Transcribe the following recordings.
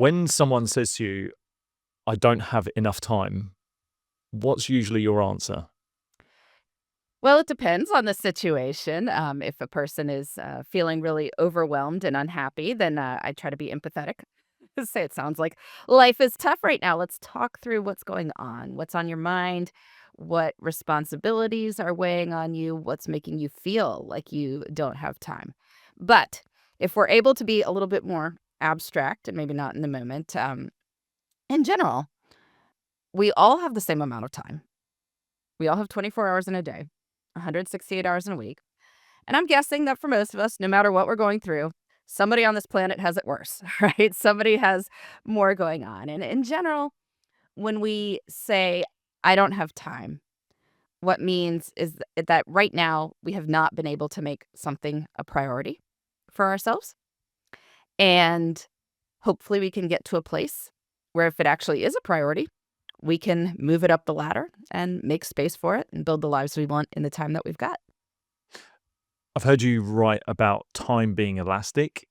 When someone says to you, I don't have enough time, what's usually your answer? Well, it depends on the situation. If a person is feeling really overwhelmed and unhappy, then I try to be empathetic. Say it sounds like life is tough right now. Let's talk through what's going on, what's on your mind, what responsibilities are weighing on you, what's making you feel like you don't have time. But if we're able to be a little bit more abstract and maybe not in the moment, in general, we all have the same amount of time. We all have 24 hours in a day, 168 hours in a week. And I'm guessing that for most of us, no matter what we're going through, somebody on this planet has it worse, right? Somebody has more going on. And in general, when we say, I don't have time, what means is that right now we have not been able to make something a priority for ourselves. And hopefully we can get to a place where if it actually is a priority, we can move it up the ladder and make space for it and build the lives we want in the time that we've got. I've heard you write about time being elastic.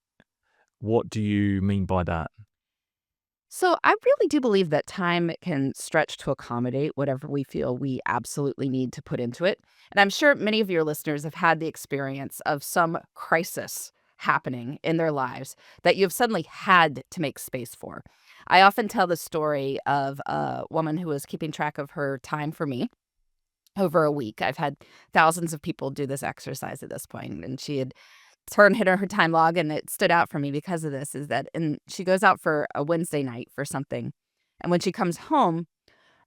What do you mean by that? So I really do believe that time can stretch to accommodate whatever we feel we absolutely need to put into it. And I'm sure many of your listeners have had the experience of some crisis happening in their lives that you've suddenly had to make space for. I often tell the story of a woman who was keeping track of her time for me over a week. I've had thousands of people do this exercise at this point, and she had hit her time log, and it stood out for me because of this, is that and she goes out for a Wednesday night for something, and when she comes home,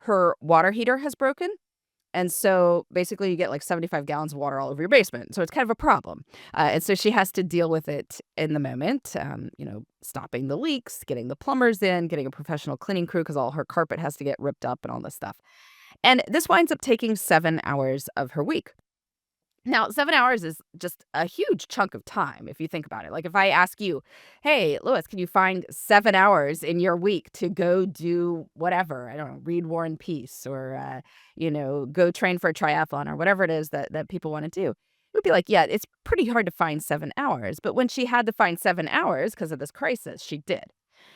her water heater has broken, and so, basically, you get, like, 75 gallons of water all over your basement, so it's kind of a problem, and so she has to deal with it in the moment, stopping the leaks, getting the plumbers in, getting a professional cleaning crew because all her carpet has to get ripped up and all this stuff, and this winds up taking 7 hours of her week. Now, 7 hours is just a huge chunk of time if you think about it. Like, if I ask you, "Hey, Louis, can you find 7 hours in your week to go do whatever?" I don't know, read War and Peace or, go train for a triathlon or whatever it is that people wanna do. It would be like, yeah, it's pretty hard to find 7 hours, but when she had to find 7 hours because of this crisis, she did.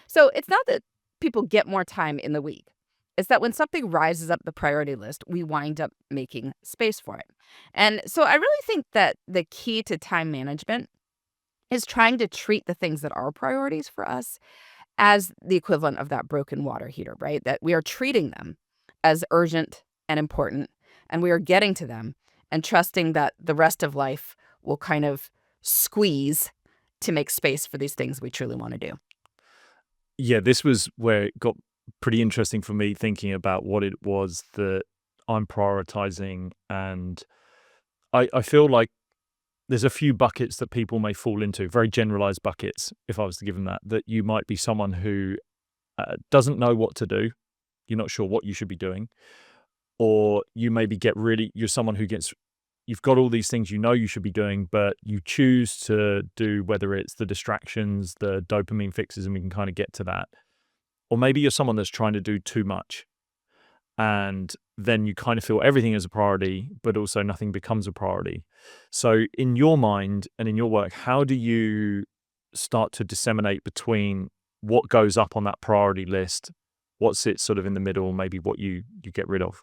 So, it's not that people get more time in the week. It's that when something rises up the priority list, we wind up making space for it. And so I really think that the key to time management is trying to treat the things that are priorities for us as the equivalent of that broken water heater, right? That we are treating them as urgent and important, and we are getting to them and trusting that the rest of life will kind of squeeze to make space for these things we truly want to do. Yeah, this was where it got pretty interesting for me thinking about what it was that I'm prioritizing. And I feel like there's a few buckets that people may fall into, very generalized buckets, if I was to give them that you might be someone who doesn't know what to do. You're not sure what you should be doing. Or you maybe you're someone who you've got all these things you know you should be doing, but you choose to do whether it's the distractions, the dopamine fixes, and we can kind of get to that. Or maybe you're someone that's trying to do too much and then you kind of feel everything is a priority, but also nothing becomes a priority. So, in your mind and in your work, how do you start to disseminate between what goes up on that priority list, what sits sort of in the middle, maybe what you get rid of?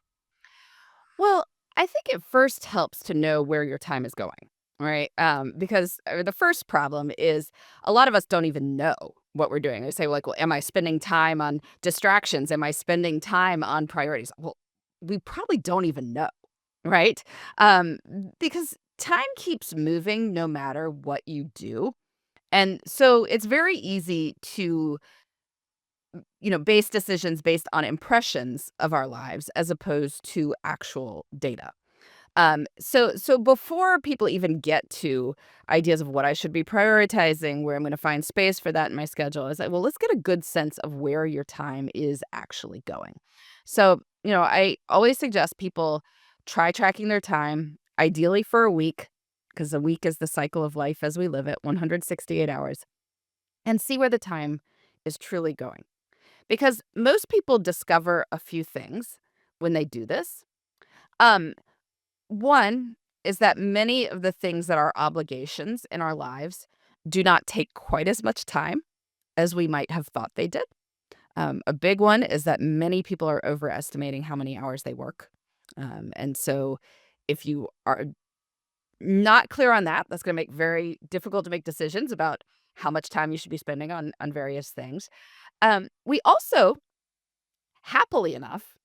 Well, I think it first helps to know where your time is going, right? Because the first problem is a lot of us don't even know what we're doing. They say, like, well, am I spending time on distractions? Am I spending time on priorities? Well, we probably don't even know, right? Um, because time keeps moving no matter what you do. And so it's very easy to base decisions based on impressions of our lives as opposed to actual data. So before people even get to ideas of what I should be prioritizing, where I'm going to find space for that in my schedule, is like, well, let's get a good sense of where your time is actually going. So, I always suggest people try tracking their time, ideally for a week, because a week is the cycle of life as we live it, 168 hours, and see where the time is truly going. Because most people discover a few things when they do this. Um, One is that many of the things that are obligations in our lives do not take quite as much time as we might have thought they did. A big one is that many people are overestimating how many hours they work. And so if you are not clear on that, that's going to make very difficult to make decisions about how much time you should be spending on various things. We also, happily enough,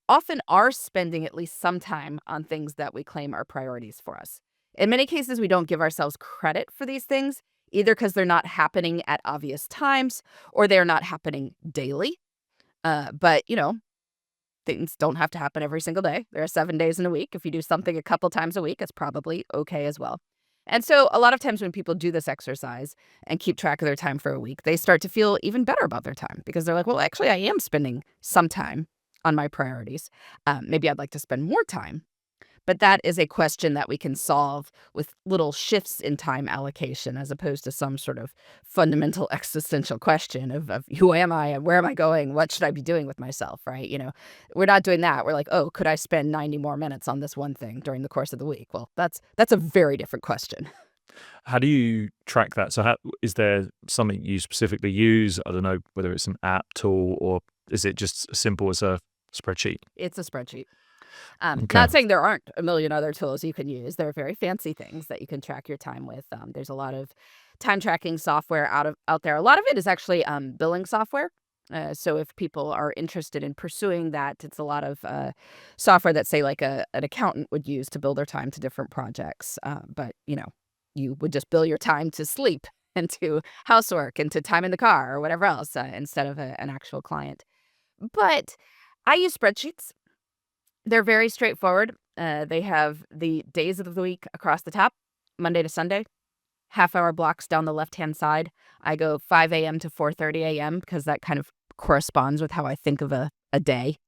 often are spending at least some time on things that we claim are priorities for us. In many cases, we don't give ourselves credit for these things, either because they're not happening at obvious times or they're not happening daily. But things don't have to happen every single day. There are 7 days in a week. If you do something a couple times a week, it's probably okay as well. And so a lot of times when people do this exercise and keep track of their time for a week, they start to feel even better about their time because they're like, well, actually, I am spending some time on my priorities. Maybe I'd like to spend more time. But that is a question that we can solve with little shifts in time allocation as opposed to some sort of fundamental existential question of who am I and where am I going? What should I be doing with myself, right? We're not doing that. We're like, oh, could I spend 90 more minutes on this one thing during the course of the week? Well, that's a very different question. How do you track that? So, is there something you specifically use? I don't know whether it's an app tool or is it just as simple as a spreadsheet? It's a spreadsheet. Okay. Not saying there aren't a million other tools you can use. There are very fancy things that you can track your time with. There's a lot of time tracking software out there. A lot of it is actually billing software. So if people are interested in pursuing that, it's a lot of software that say like an accountant would use to bill their time to different projects. But you would just bill your time to sleep and to housework and to time in the car or whatever else instead of an actual client. But I use spreadsheets. They're very straightforward. They have the days of the week across the top, Monday to Sunday, half-hour blocks down the left-hand side. I go 5 a.m. to 4:30 a.m. because that kind of corresponds with how I think of a day.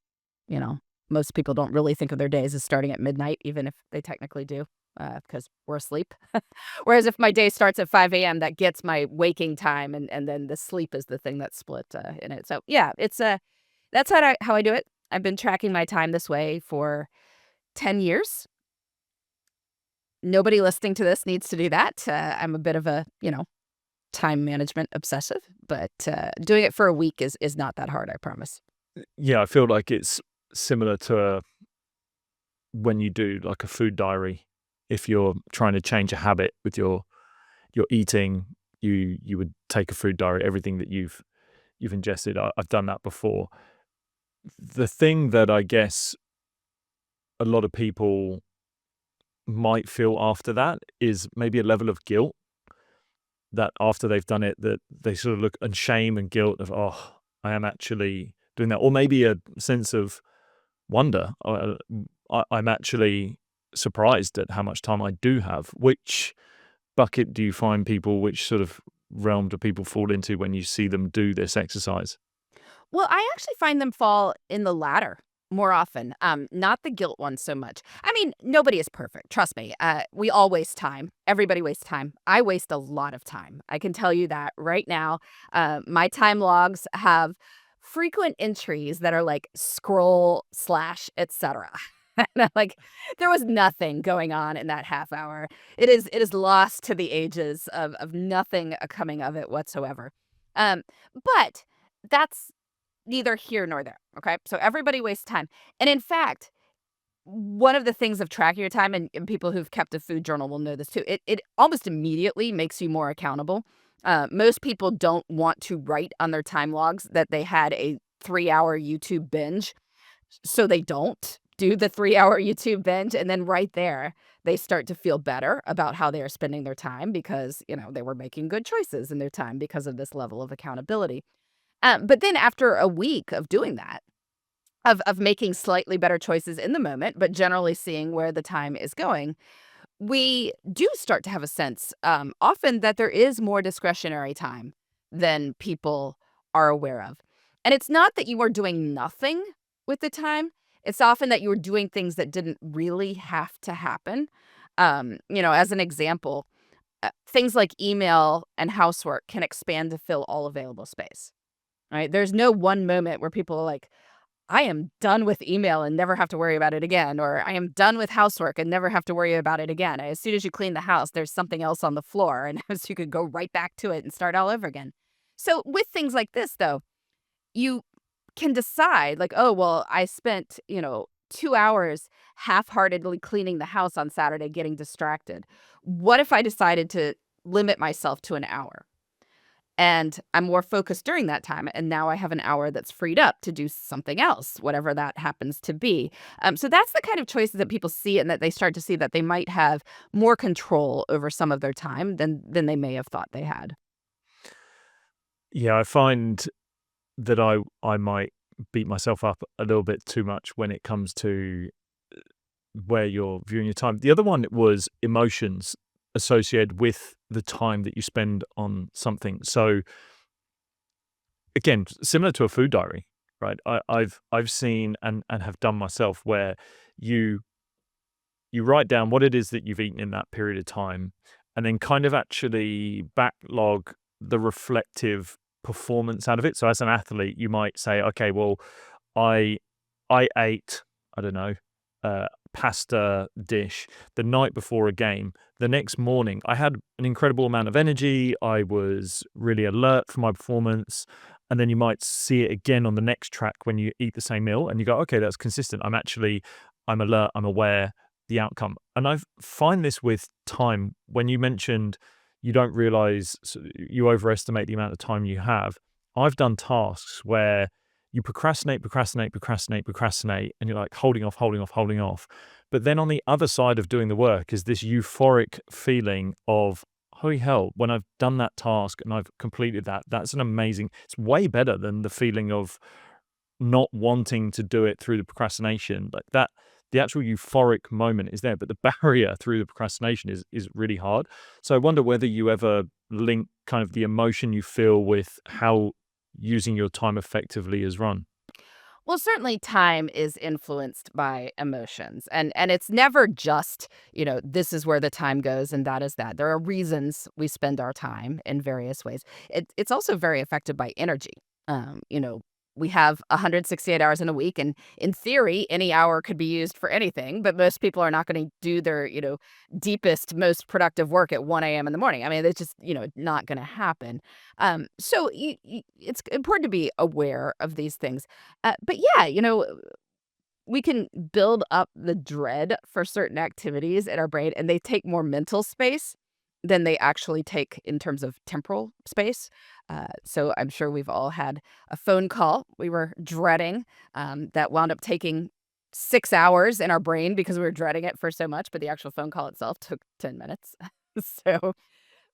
You know, most people don't really think of their days as starting at midnight, even if they technically do, because we're asleep. Whereas if my day starts at 5 a.m., that gets my waking time, and then the sleep is the thing that's split in it. So yeah, that's how I do it. I've been tracking my time this way for 10 years. Nobody listening to this needs to do that. I'm a bit of a, time management obsessive, but doing it for a week is not that hard, I promise. Yeah, I feel like it's similar to when you do like a food diary. If you're trying to change a habit with your eating, you would take a food diary, everything that you've ingested. I've done that before. The thing that I guess a lot of people might feel after that is maybe a level of guilt that after they've done it, that they sort of look and shame and guilt of, oh, I am actually doing that. Or maybe a sense of wonder. I'm actually surprised at how much time I do have. Which bucket do you find people, which sort of realm do people fall into when you see them do this exercise? Well, I actually find them fall in the latter more often, not the guilt one so much. I mean, nobody is perfect. Trust me. We all waste time. Everybody wastes time. I waste a lot of time. I can tell you that right now. My time logs have frequent entries that are like scroll slash etc. And I'm like, there was nothing going on in that half hour. It is lost to the ages of nothing coming of it whatsoever. Um, but that's neither here nor there, okay? So everybody wastes time. And in fact, one of the things of tracking your time, and people who've kept a food journal will know this too, it almost immediately makes you more accountable. Most people don't want to write on their time logs that they had a 3-hour YouTube binge, so they don't do the 3-hour YouTube binge. And then right there, they start to feel better about how they are spending their time because, they were making good choices in their time because of this level of accountability. But then after a week of doing that, of making slightly better choices in the moment, but generally seeing where the time is going, we do start to have a sense, often that there is more discretionary time than people are aware of. And it's not that you are doing nothing with the time. It's often that you are doing things that didn't really have to happen. As an example, things like email and housework can expand to fill all available space. Right? There's no one moment where people are like, I am done with email and never have to worry about it again, or I am done with housework and never have to worry about it again. As soon as you clean the house, there's something else on the floor, and so you could go right back to it and start all over again. So with things like this, though, you can decide like, "Oh, well, I spent, 2 hours half-heartedly cleaning the house on Saturday getting distracted. What if I decided to limit myself to an hour? And I'm more focused during that time, and now I have an hour that's freed up to do something else, whatever that happens to be." So that's the kind of choices that people see and that they start to see that they might have more control over some of their time than they may have thought they had. Yeah, I find that I might beat myself up a little bit too much when it comes to where you're viewing your time. The other one was emotions associated with the time that you spend on something. So again, similar to a food diary, right? I've seen and have done myself where you you write down what it is that you've eaten in that period of time, and then kind of actually backlog the reflective performance out of it. So as an athlete, you might say, okay, well, I I ate, I don't know, pasta dish the night before a game. The next morning, I had an incredible amount of energy. I was really alert for my performance. And then you might see it again on the next track when you eat the same meal and you go, okay, that's consistent. I'm alert, I'm aware the outcome. And I find this with time. When you mentioned you don't realize, you overestimate the amount of time you have. I've done tasks where you procrastinate, and you're like holding off, holding off, holding off. But then on the other side of doing the work is this euphoric feeling of, holy hell, when I've done that task and I've completed that, that's an amazing, it's way better than the feeling of not wanting to do it through the procrastination. Like that, the actual euphoric moment is there, but the barrier through the procrastination is really hard. So I wonder whether you ever link kind of the emotion you feel with how using your time effectively is run. Well, certainly time is influenced by emotions, and it's never just, this is where the time goes and that is that. There are reasons we spend our time in various ways. It's also very affected by energy. We have 168 hours in a week, and in theory, any hour could be used for anything, but most people are not going to do their, deepest, most productive work at 1 a.m. in the morning. I mean, it's just, not going to happen. So it's important to be aware of these things. But yeah, we can build up the dread for certain activities in our brain, and they take more mental space than they actually take in terms of temporal space. So I'm sure we've all had a phone call we were dreading that wound up taking 6 hours in our brain because we were dreading it for so much, but the actual phone call itself took 10 minutes. So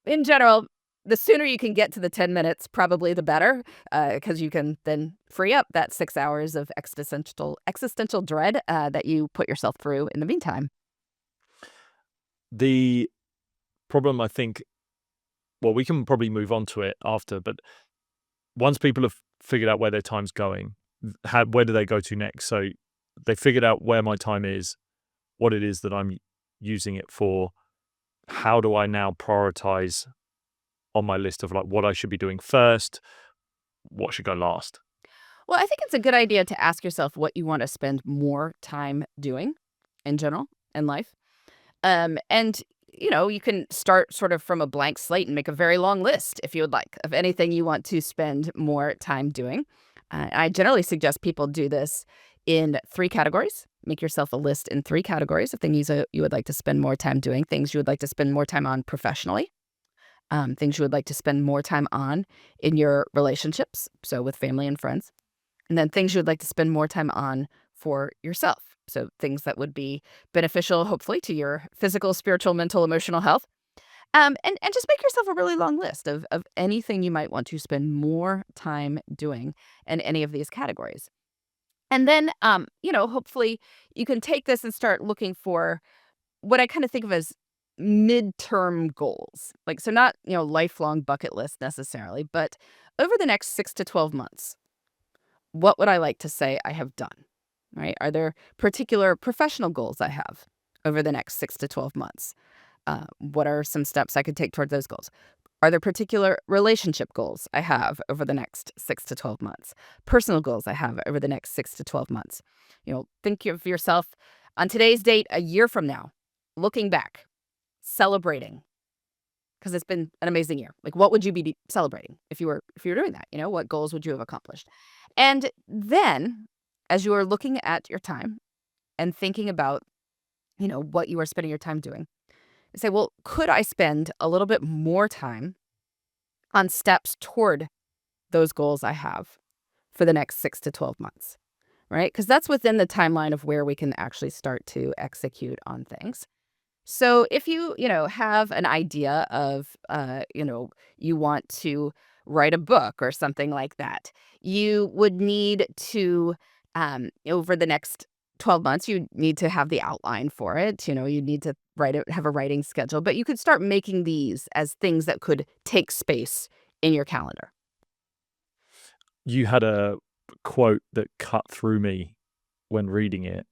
in general, the sooner you can get to the 10 minutes, probably the better, because you can then free up that 6 hours of existential dread, that you put yourself through in the meantime. The problem, I think, well, we can probably move on to it after, but once people have figured out where their time's going, where do they go to next? So they figured out where my time is, what it is that I'm using it for. How do I now prioritize on my list of like what I should be doing first, what should go last? Well, I think it's a good idea to ask yourself what you wanna spend more time doing in general in life. And, you can start sort of from a blank slate and make a very long list, if you would like, of anything you want to spend more time doing. I generally suggest people do this in 3 categories. Make yourself a list in 3 categories of things you would like to spend more time doing, things you would like to spend more time on professionally, things you would like to spend more time on in your relationships, so with family and friends, and then things you would like to spend more time on for yourself. So things that would be beneficial, hopefully, to your physical, spiritual, mental, emotional health. And just make yourself a really long list of anything you might want to spend more time doing in any of these categories. And then, hopefully you can take this and start looking for what I kind of think of as midterm goals. Like, so not, lifelong bucket list necessarily, but over the next 6 to 12 months, what would I like to say I have done? Right? Are there particular professional goals I have over the next 6 to 12 months? What are some steps I could take toward those goals? Are there particular relationship goals I have over the next 6 to 12 months? Personal goals I have over the next 6 to 12 months? Think of yourself on today's date, a year from now, looking back, celebrating. because it's been an amazing year. Like, what would you be celebrating if you were doing that? What goals would you have accomplished? And then, as you are looking at your time and thinking about, what you are spending your time doing, say, well, could I spend a little bit more time on steps toward those goals I have for the next 6 to 12 months, right? Because that's within the timeline of where we can actually start to execute on things. So if you have an idea of, you want to write a book or something like that, you would need to, over the next 12 months, you need to have the outline for it. You need to write it, have a writing schedule, but you could start making these as things that could take space in your calendar. You had a quote that cut through me when reading it,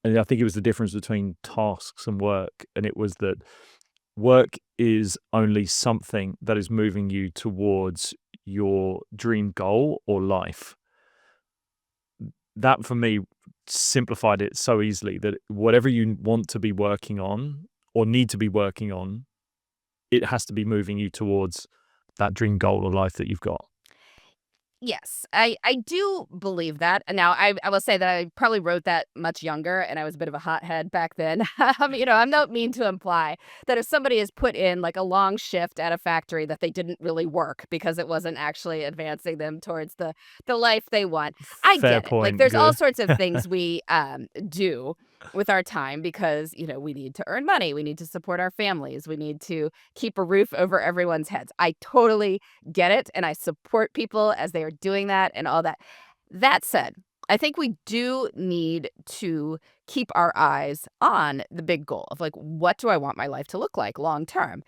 and I think it was the difference between tasks and work, and it was that work is only something that is moving you towards your dream goal or life. That for me simplified it so easily that whatever you want to be working on or need to be working on, it has to be moving you towards that dream goal or life that you've got. Yes, I do believe that. And now I will say that I probably wrote that much younger and I was a bit of a hothead back then. I'm not mean to imply that if somebody has put in like a long shift at a factory that they didn't really work because it wasn't actually advancing them towards the life they want. I Fair get it. Like point, there's all good. sorts of things we do with our time because, we need to earn money, we need to support our families, we need to keep a roof over everyone's heads. I totally get it, and I support people as they are doing that and all that. That said, I think we do need to keep our eyes on the big goal of like, what do I want my life to look like long term?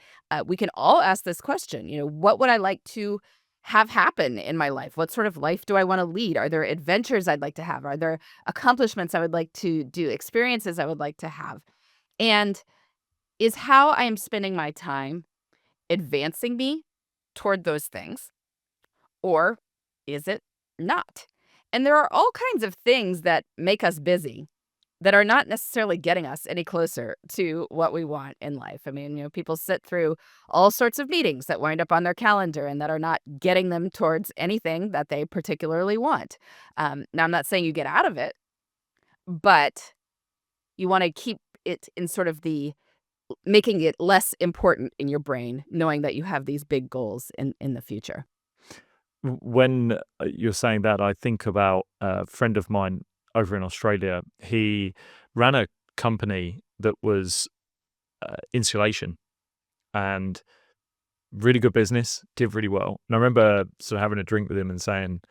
We can all ask this question, what would I like to have happen in my life? What sort of life do I want to lead? Are there adventures I'd like to have? Are there accomplishments I would like to do, experiences I would like to have? And is how I am spending my time advancing me toward those things? Or is it not? And there are all kinds of things that make us busy that are not necessarily getting us any closer to what we want in life. I mean, people sit through all sorts of meetings that wind up on their calendar and that are not getting them towards anything that they particularly want. Now, I'm not saying you get out of it, but you want to keep it in sort of the making it less important in your brain, knowing that you have these big goals in the future. When you're saying that, I think about a friend of mine over in Australia. He ran a company that was insulation and really good business, did really well. And I remember sort of having a drink with him and saying,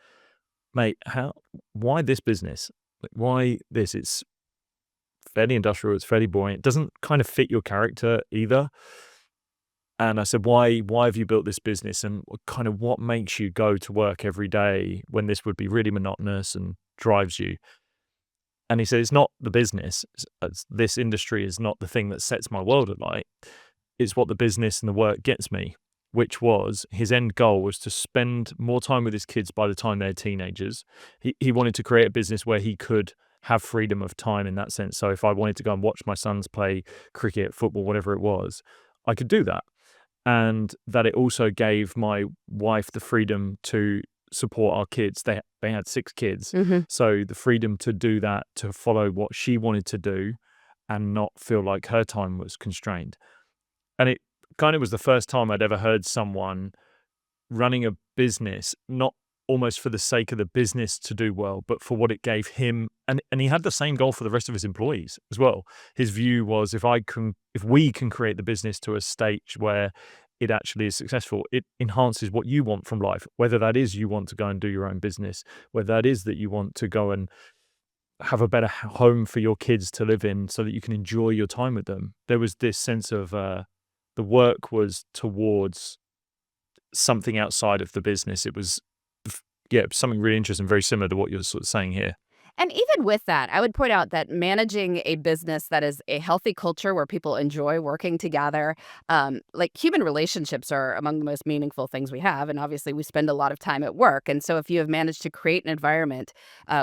"Mate, why this business? Like, why this? It's fairly industrial, it's fairly boring. It doesn't kind of fit your character either." And I said, "Why have you built this business, and kind of what makes you go to work every day when this would be really monotonous and drives you?" And he said, "It's not the business. This industry is not the thing that sets my world alight. It's what the business and the work gets me," which was his end goal was to spend more time with his kids by the time they're teenagers. He wanted to create a business where he could have freedom of time in that sense. So if I wanted to go and watch my sons play cricket, football, whatever it was, I could do that. And that it also gave my wife the freedom to support our kids. They had 6 kids. Mhm. So the freedom to do that, to follow what she wanted to do and not feel like her time was constrained. And it kind of was the first time I'd ever heard someone running a business, not almost for the sake of the business to do well, but for what it gave him. And he had the same goal for the rest of his employees as well. His view was if we can create the business to a stage where it actually is successful, it enhances what you want from life, whether that is you want to go and do your own business, whether that is that you want to go and have a better home for your kids to live in so that you can enjoy your time with them. There was this sense of the work was towards something outside of the business. It was, yeah, something really interesting, very similar to what you're sort of saying here. And even with that, I would point out that managing a business that is a healthy culture where people enjoy working together, like human relationships are among the most meaningful things we have. And obviously, we spend a lot of time at work. And so, if you have managed to create an environment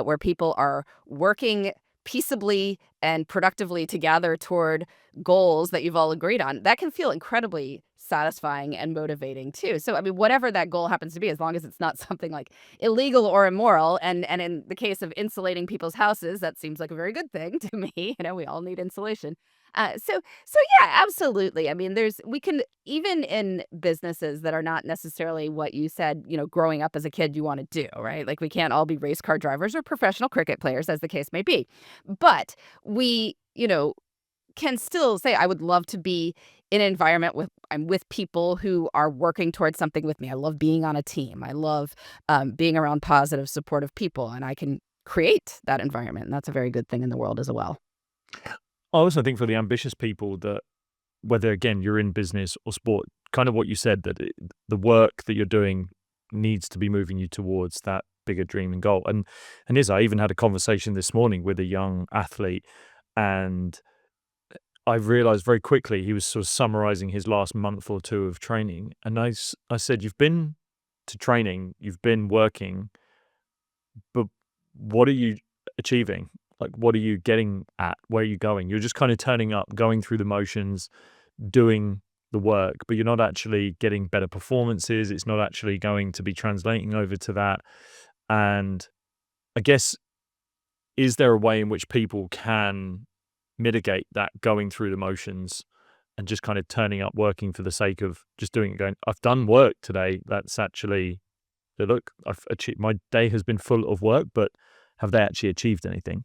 where people are working peaceably and productively together toward goals that you've all agreed on, that can feel incredibly satisfying and motivating too. So, I mean, whatever that goal happens to be, as long as it's not something like illegal or immoral, and in the case of insulating people's houses, that seems like a very good thing to me. We all need insulation. So yeah, absolutely. I mean, we can, even in businesses that are not necessarily what you said, growing up as a kid you want to do, right? Like we can't all be race car drivers or professional cricket players, as the case may be. But we, can still say, I would love to be in an environment with I'm with people who are working towards something with me. I love being on a team. I love being around positive, supportive people, and I can create that environment. And that's a very good thing in the world as well. I also think for the ambitious people that whether again you're in business or sport, kind of what you said that the work that you're doing needs to be moving you towards that bigger dream and goal. And I even had a conversation this morning with a young athlete, and I realized very quickly he was sort of summarizing his last month or two of training, and I said, "You've been to training, you've been working, but what are you achieving? Like, what are you getting at? Where are you going? You're just kind of turning up, going through the motions, doing the work, but you're not actually getting better performances. It's not actually going to be translating over to that." And I guess, is there a way in which people can mitigate that going through the motions and just kind of turning up, working for the sake of just doing it, going, I've done work today. That's actually, look, I've achieved, my day has been full of work, but have they actually achieved anything?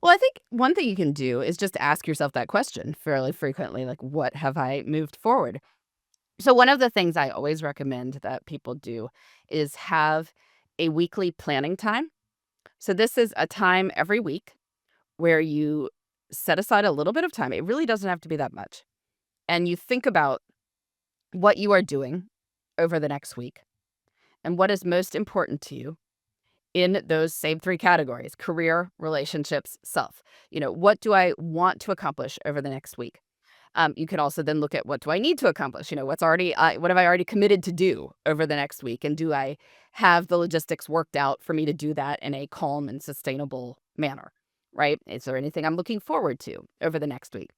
Well, I think one thing you can do is just ask yourself that question fairly frequently, like, what have I moved forward? So, one of the things I always recommend that people do is have a weekly planning time. So, this is a time every week where you set aside a little bit of time. It really doesn't have to be that much. And you think about what you are doing over the next week and what is most important to you in those same three categories: career, relationships, self. What do I want to accomplish over the next week? You can also then look at, what do I need to accomplish? What have I already committed to do over the next week? And do I have the logistics worked out for me to do that in a calm and sustainable manner? Right? Is there anything I'm looking forward to over the next week?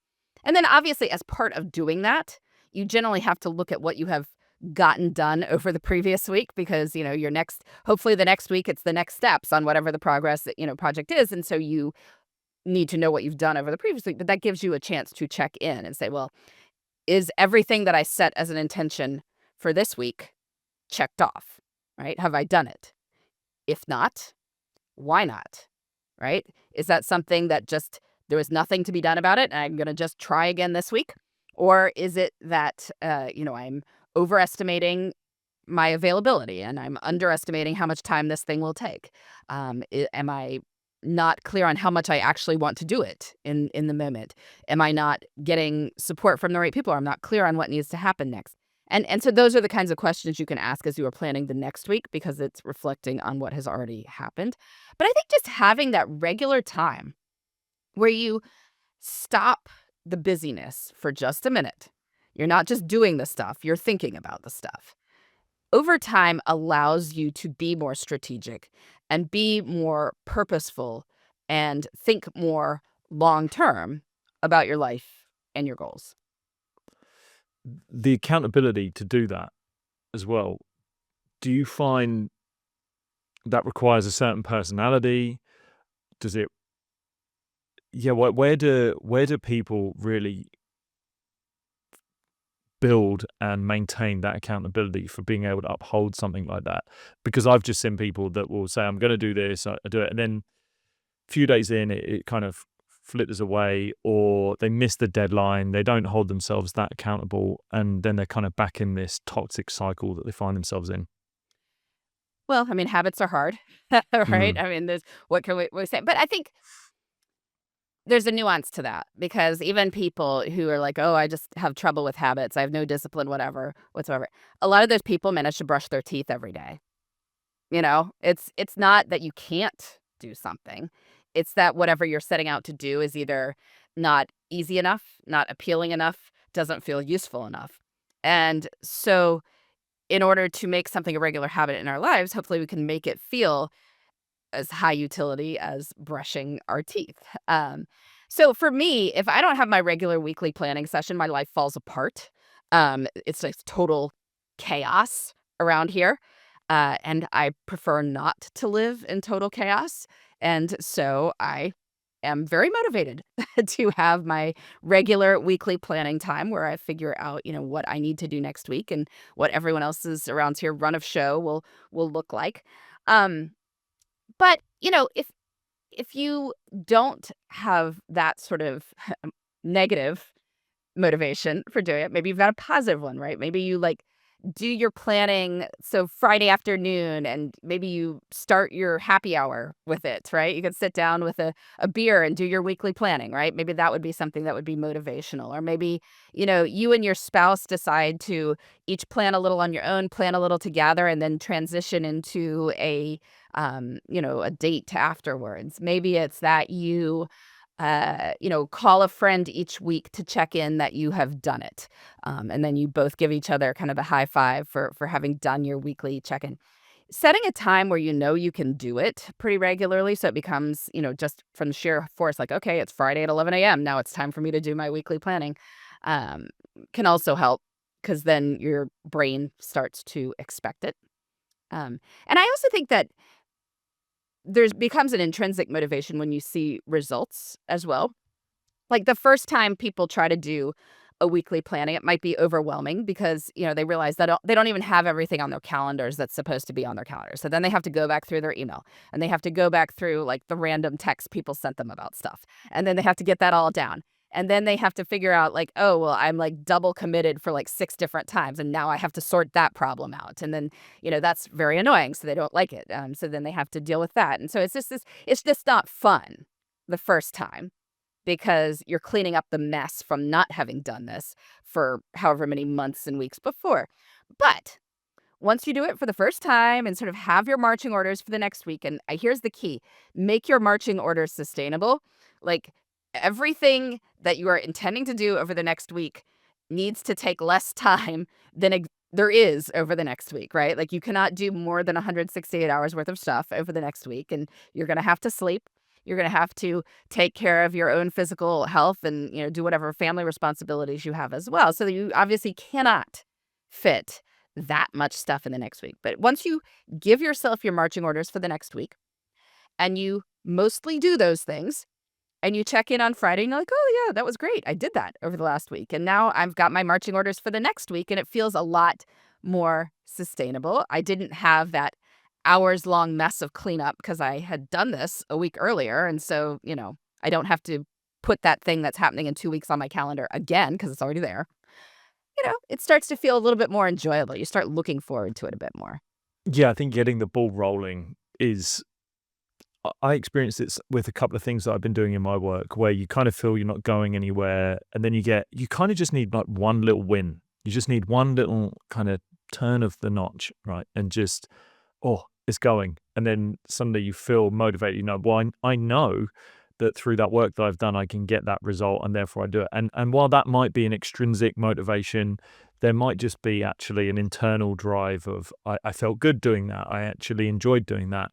And then obviously, as part of doing that, you generally have to look at what you have gotten done over the previous week, because, hopefully the next week, it's the next steps on whatever the progress, project is. And so you need to know what you've done over the previous week, but that gives you a chance to check in and say, well, is everything that I set as an intention for this week checked off, right? Have I done it? If not, why not, right? Is that something that just there was nothing to be done about it and I'm going to just try again this week? Or is it that, I'm overestimating my availability and I'm underestimating how much time this thing will take? Am I not clear on how much I actually want to do it in the moment? Am I not getting support from the right people? Or I'm not clear on what needs to happen next. And so those are the kinds of questions you can ask as you are planning the next week, because it's reflecting on what has already happened. But I think just having that regular time where you stop the busyness for just a minute. You're not just doing the stuff, you're thinking about the stuff. Over time allows you to be more strategic and be more purposeful and think more long term about your life and your goals. The accountability to do that as well. Do you find that requires a certain personality? Does it, yeah, where do people really build and maintain that accountability for being able to uphold something like that? Because I've just seen people that will say, I'm going to do this, I do it, and then a few days in, it kind of flitters away, or they miss the deadline, they don't hold themselves that accountable, and then they're kind of back in this toxic cycle that they find themselves in. Well, I mean, habits are hard, right? Mm. I mean, there's what can we say? But I think there's a nuance to that, because even people who are like, "Oh, I just have trouble with habits. I have no discipline, whatever, whatsoever." A lot of those people manage to brush their teeth every day. It's not that you can't do something. It's that whatever you're setting out to do is either not easy enough, not appealing enough, doesn't feel useful enough. And so in order to make something a regular habit in our lives, hopefully we can make it feel as high utility as brushing our teeth. So for me, if I don't have my regular weekly planning session, my life falls apart. It's like total chaos around here, and I prefer not to live in total chaos, and so I am very motivated to have my regular weekly planning time where I figure out, what I need to do next week and what everyone else's around here run of show will look like. Um, but, if you don't have that sort of negative motivation for doing it. Maybe you've got a positive one, right? Maybe you do your planning so Friday afternoon and maybe you start your happy hour with it, right? You could sit down with a beer and do your weekly planning, right? Maybe that would be something that would be motivational. Or maybe, you and your spouse decide to each plan a little on your own, plan a little together, and then transition into a date afterwards. Maybe it's that call a friend each week to check in that you have done it. And then you both give each other kind of a high five for having done your weekly check-in. Setting a time where you can do it pretty regularly so it becomes, just from sheer force, like, okay, it's Friday at 11 a.m. Now it's time for me to do my weekly planning, um, can also help because then your brain starts to expect it. And I also think that there's becomes an intrinsic motivation when you see results as well. Like, the first time people try to do a weekly planning, it might be overwhelming because, they realize that they don't even have everything on their calendars that's supposed to be on their calendars. So then they have to go back through their email, and they have to go back through, like, the random texts people sent them about stuff, and then they have to get that all down. And then they have to figure out, like, "Oh, well, I'm, like, double committed for, like, 6 different times, and now I have to sort that problem out." And then, that's very annoying, so they don't like it. So then they have to deal with that. And so it's just not fun the first time because you're cleaning up the mess from not having done this for however many months and weeks before. But once you do it for the first time and sort of have your marching orders for the next week, and here's the key: make your marching orders sustainable. Like, everything that you are intending to do over the next week needs to take less time than there is over the next week, right? Like, you cannot do more than 168 hours worth of stuff over the next week, and you're going to have to sleep. You're going to have to take care of your own physical health and, do whatever family responsibilities you have as well. So you obviously cannot fit that much stuff in the next week. But once you give yourself your marching orders for the next week and you mostly do those things and you check in on Friday and you're like, oh, yeah, that was great. I did that over the last week. And now I've got my marching orders for the next week and it feels a lot more sustainable. I didn't have that hours long mess of cleanup because I had done this a week earlier. And so, I don't have to put that thing that's happening in 2 weeks on my calendar again because it's already there. It starts to feel a little bit more enjoyable. You start looking forward to it a bit more. Yeah, I think getting the ball rolling is I experienced it with a couple of things that I've been doing in my work where you kind of feel you're not going anywhere, and then you kind of just need, like, one little win. You just need one little kinda turn of the notch, right? And just, "Oh, it's going." And then suddenly you feel motivated, "Well, I know that through that work that I've done, I can get that result, and therefore I do it." And while that might be an extrinsic motivation, there might just be actually an internal drive of, I felt good doing that. I actually enjoyed doing that.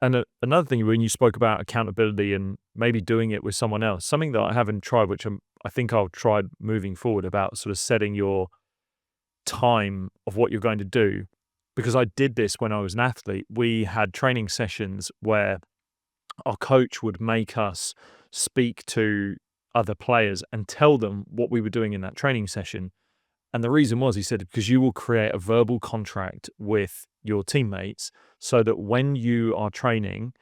And another thing, when you spoke about accountability and maybe doing it with someone else, something that I haven't tried, which I think I'll try moving forward, about sort of setting your time of what you're going to do. Because I did this when I was an athlete. We had training sessions where our coach would make us speak to other players and tell them what we were doing in that training session. And the reason was, he said, because you will create a verbal contract with your teammates so that when you are training,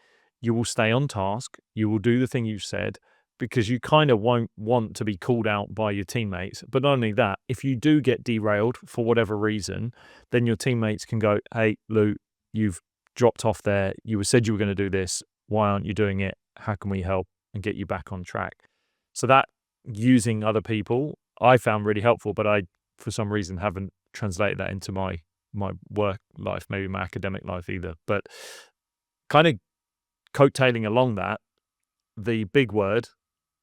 you will stay on task, you will do the thing you've said, because you kind of won't want to be called out by your teammates. But not only that, if you do get derailed for whatever reason, then your teammates can go, "Hey, Lou, you've dropped off there. You said you were going to do this. Why aren't you doing it? How can we help and get you back on track?" So that, using other people, I found really helpful, but I, for some reason, haven't translated that into my work life, maybe my academic life either. But kind of coattailing along that, the big word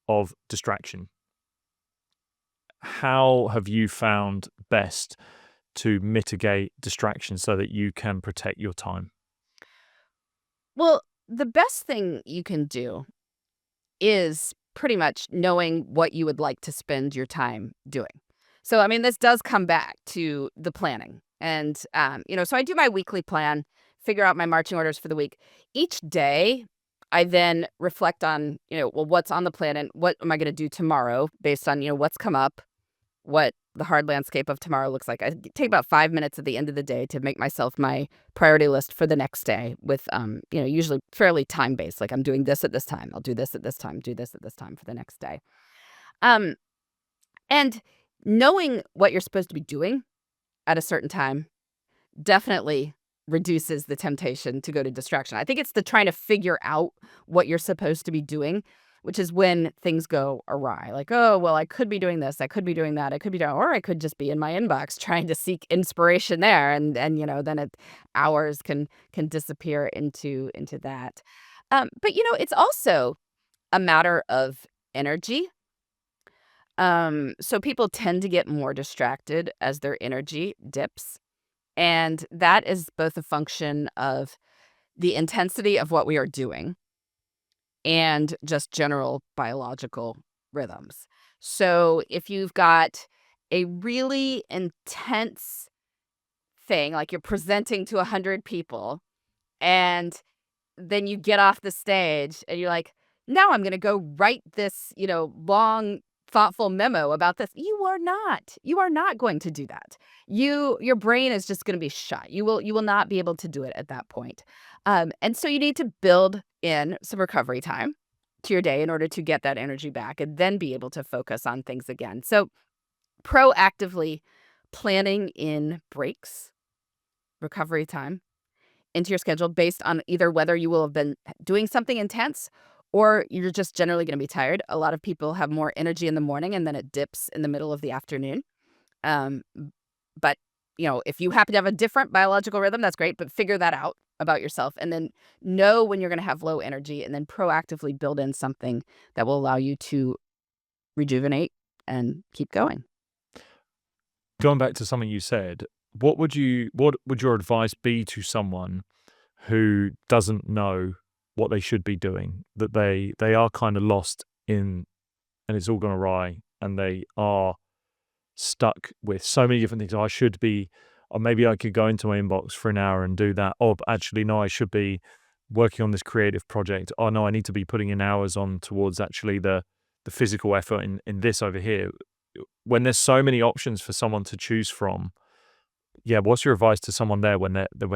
of distraction. How have you found best to mitigate distraction so that you can protect your time? Well, the best thing you can do is pretty much knowing what you would like to spend your time doing. So, I mean, this does come back to the planning. And, so I do my weekly plan, figure out my marching orders for the week. Each day, I then reflect on, well, what's on the plan and what am I going to do tomorrow based on, what's come up, what the hard landscape of tomorrow looks like. I take about 5 minutes at the end of the day to make myself my priority list for the next day with, usually fairly time based. Like I'm doing this at this time. I'll do this at this time, do this at this time for the next day. Um, and knowing what you're supposed to be doing at a certain time definitely reduces the temptation to go to distraction. I think it's the trying to figure out what you're supposed to be doing, which is when things go awry. Like, oh, well, I could be doing this, I could be doing that, I could be doing, or I could just be in my inbox trying to seek inspiration there, and then hours can disappear into that. But it's also a matter of energy. So people tend to get more distracted as their energy dips. And that is both a function of the intensity of what we are doing and just general biological rhythms. So if you've got a really intense thing, like you're presenting to 100 people, and then you get off the stage and you're like, now I'm going to go write this, long, thoughtful memo about this. You are not going to do that. Your brain is just going to be shot. You will not be able to do it at that point. And so you need to build in some recovery time to your day in order to get that energy back and then be able to focus on things again. So proactively planning in breaks, recovery time into your schedule based on either whether you will have been doing something intense or you're just generally going to be tired. A lot of people have more energy in the morning and then it dips in the middle of the afternoon. Um, but if you happen to have a different biological rhythm, that's great, but figure that out about yourself and then know when you're going to have low energy and then proactively build in something that will allow you to rejuvenate and keep going. Going back to something you said, what would your advice be to someone who doesn't know what they should be doing, that they are kind of lost in, and it's all gone awry, and they are stuck with so many different things. I should be, or maybe I could go into my inbox for an hour and do that. Oh, but actually, no, I should be working on this creative project. Oh no, I need to be putting in hours on towards actually the physical effort in this over here. When there's so many options for someone to choose from, yeah, what's your advice to someone there when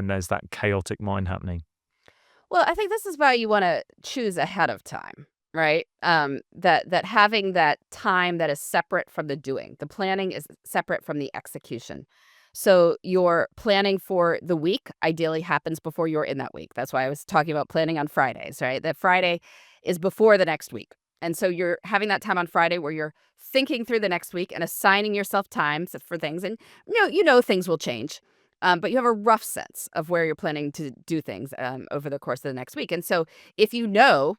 there's that chaotic mind happening? Well, I think this is why you wanna choose ahead of time, right? That having that time that is separate from the doing. The planning is separate from the execution. So, your planning for the week ideally happens before you're in that week. That's why I was talking about planning on Fridays, right? That Friday is before the next week. And so you're having that time on Friday where you're thinking through the next week and assigning yourself times for things, and, things will change. But you have a rough sense of where you're planning to do things over the course of the next week. And so if you know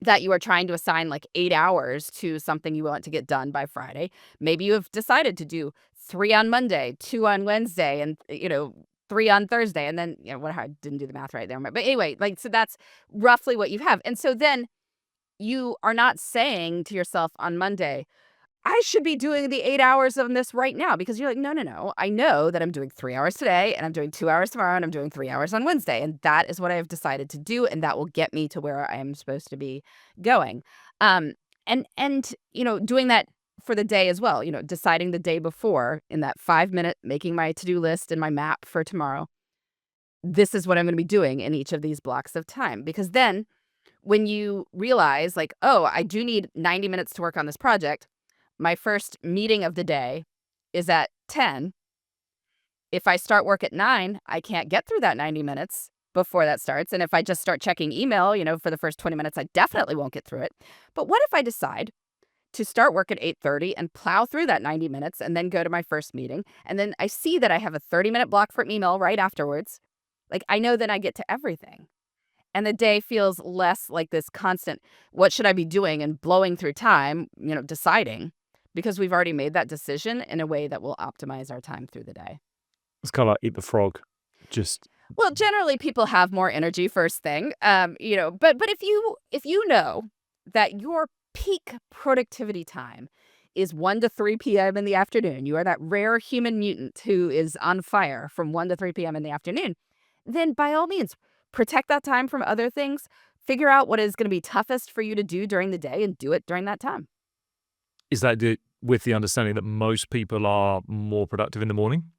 that you are trying to assign like 8 hours to something you want to get done by Friday, maybe you have decided to do 3 on Monday, 2 on Wednesday, and, 3 on Thursday. And then, what I didn't do the math right there. But anyway, like, so that's roughly what you have. And so then you are not saying to yourself on Monday, I should be doing the 8 hours of this right now, because you're like, "No, no, no. I know that I'm doing 3 hours today, and I'm doing 2 hours tomorrow, and I'm doing 3 hours on Wednesday, and that is what I have decided to do, and that will get me to where I am supposed to be going." Um, and doing that for the day as well, deciding the day before in that 5 minute, making my to-do list and my map for tomorrow. This is what I'm gonna be doing in each of these blocks of time, because then when you realize like, "Oh, I do need 90 minutes to work on this project," my first meeting of the day is at 10. If I start work at 9, I can't get through that 90 minutes before that starts. And if I just start checking email, for the first 20 minutes, I definitely won't get through it. But what if I decide to start work at 8:30 and plow through that 90 minutes and then go to my first meeting? And then I see that I have a 30-minute block for email right afterwards. Like, I know then I get to everything. And the day feels less like this constant, what should I be doing, and blowing through time, deciding, because we've already made that decision in a way that will optimize our time through the day. It's kind of like eat the frog. Just Well, generally people have more energy first thing. But if you know that your peak productivity time is 1 to 3 p.m. in the afternoon, you are that rare human mutant who is on fire from 1 to 3 p.m. in the afternoon, then by all means, protect that time from other things. Figure out what is going to be toughest for you to do during the day and do it during that time. Is that with the understanding that most people are more productive in the morning?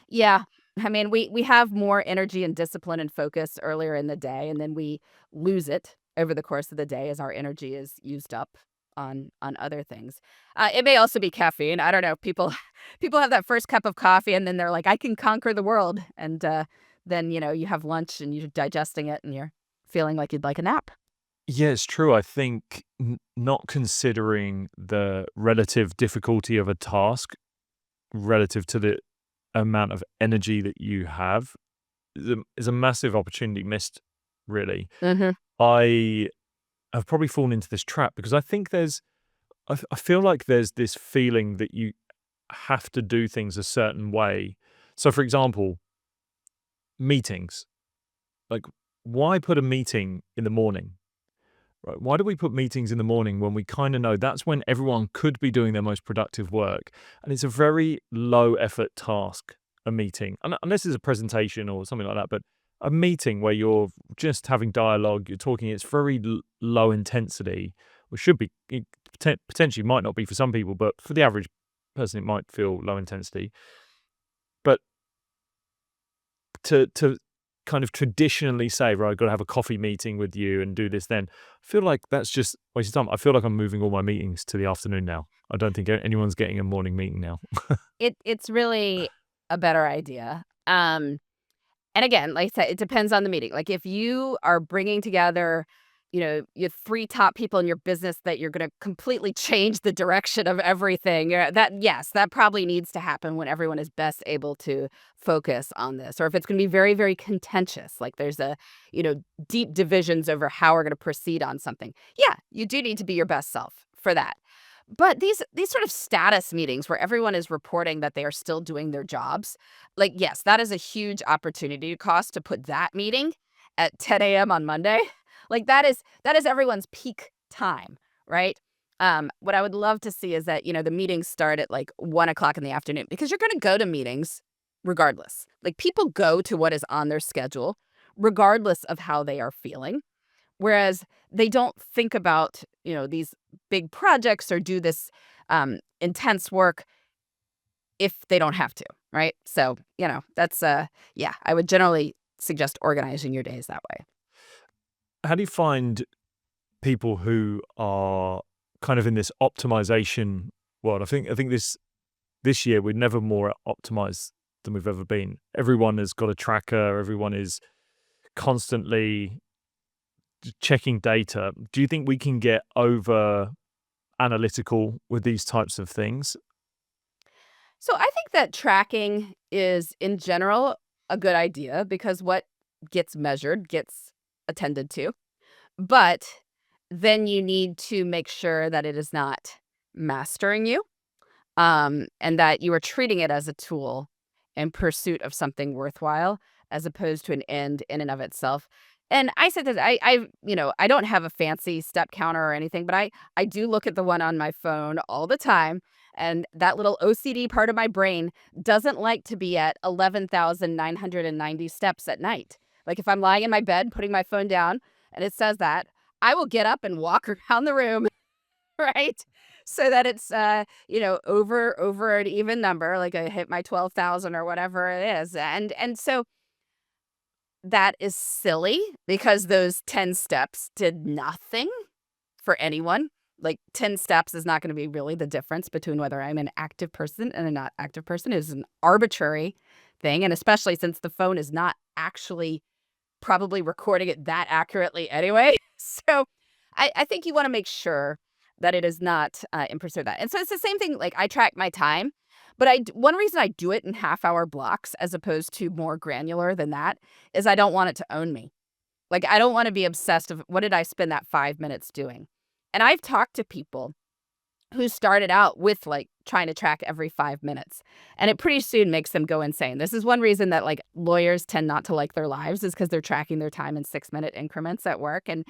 Yeah. I mean, we have more energy and discipline and focus earlier in the day, and then we lose it over the course of the day as our energy is used up on other things. It may also be caffeine. I don't know. People people have that first cup of coffee, and then they're like, "I can conquer the world," and then you have lunch and you're digesting it, and you're feeling like you'd like a nap. Yeah, it's true. I think not considering the relative difficulty of a task relative to the amount of energy that you have is a massive opportunity missed, really. Hmm. I have probably fallen into this trap because I think I feel like there's this feeling that you have to do things a certain way. So, for example, meetings. Like, why put a meeting in the morning? Right. Why do we put meetings in the morning when we kind of know that's when everyone could be doing their most productive work? And it's a very low effort task, a meeting, unless it's a presentation or something like that. But a meeting where you're just having dialogue, you're talking, it's very low intensity, or should be, it potentially might not be for some people, but for the average person, it might feel low intensity. But to kind of traditionally say, "Right, I've gotta have a coffee meeting with you and do this then," I feel like that's just waste of time. I feel like I'm moving all my meetings to the afternoon now. I don't think anyone's getting a morning meeting now. It's really a better idea. And again, like I said, it depends on the meeting. Like if you are bringing together, your three top people in your business that you're going to completely change the direction of everything. Yes, that probably needs to happen when everyone is best able to focus on this. Or if it's going to be very, very contentious, like there's deep divisions over how we're going to proceed on something. Yeah, you do need to be your best self for that. But these sort of status meetings where everyone is reporting that they are still doing their jobs, like, yes, that is a huge opportunity cost to put that meeting at 10 a.m. on Monday. Like that is everyone's peak time, right? What I would love to see is that, the meetings start at like 1 o'clock in the afternoon because you're gonna go to meetings regardless. Like people go to what is on their schedule, regardless of how they are feeling. Whereas they don't think about, these big projects or do this intense work if they don't have to, right? So, that's yeah, I would generally suggest organizing your days that way. How do you find people who are kind of in this optimization world? I think this year we're never more optimized than we've ever been. Everyone has got a tracker, everyone is constantly checking data. Do you think we can get over analytical with these types of things? So I think that tracking is in general a good idea because what gets measured gets attended to. But then you need to make sure that it is not mastering you, and that you are treating it as a tool in pursuit of something worthwhile as opposed to an end in and of itself. And I said that I don't have a fancy step counter or anything, but I do look at the one on my phone all the time. And that little OCD part of my brain doesn't like to be at 11,990 steps at night. Like if I'm lying in my bed, putting my phone down, and it says that, I will get up and walk around the room, right? So that it's over an even number, like I hit my 12,000 or whatever it is. And so that is silly because those 10 steps did nothing for anyone. Like 10 steps is not going to be really the difference between whether I'm an active person and a not active person. It is an arbitrary thing. And especially since the phone is not actually probably recording it that accurately anyway. So I think you want to make sure that it is not in pursuit of that. And so it's the same thing. Like I track my time, but one reason I do it in half-hour blocks as opposed to more granular than that is I don't want it to own me. Like I don't want to be obsessed of what did I spend that 5 minutes doing. And I've talked to people who started out with, like, trying to track every 5 minutes, and it pretty soon makes them go insane. This is one reason that, like, lawyers tend not to like their lives is because 'cause they're tracking their time in six-minute increments at work, and,